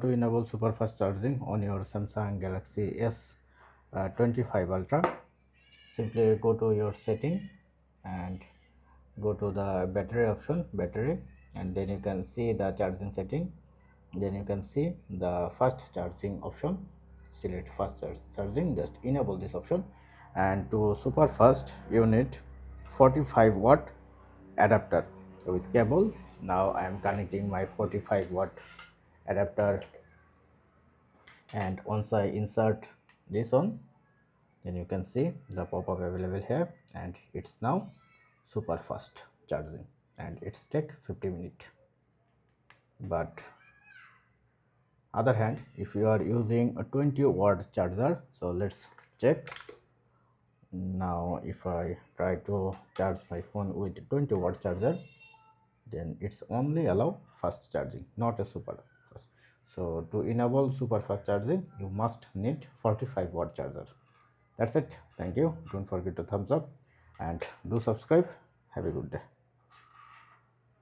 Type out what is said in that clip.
To enable super fast charging on your Samsung Galaxy S25 Ultra, simply go to your setting and go to the battery option, battery, and then you can see the charging setting. Then you can see the fast charging option. Select fast charging, just enable this option. And to super fast you need 45-watt adapter with cable. Now I am connecting my 45-watt adapter, and once I insert this one, then you can see the pop-up available here, and it's now super fast charging, and it's take 50 minutes. But other hand, if you are using a 20-watt charger, so let's check. Now if I try to charge my phone with 20-watt charger, then it's only allow fast charging, not a super fast. So to enable super fast charging, you must need 45-watt charger. That's it. Thank you. Don't forget to thumbs up and do subscribe. Have a good day.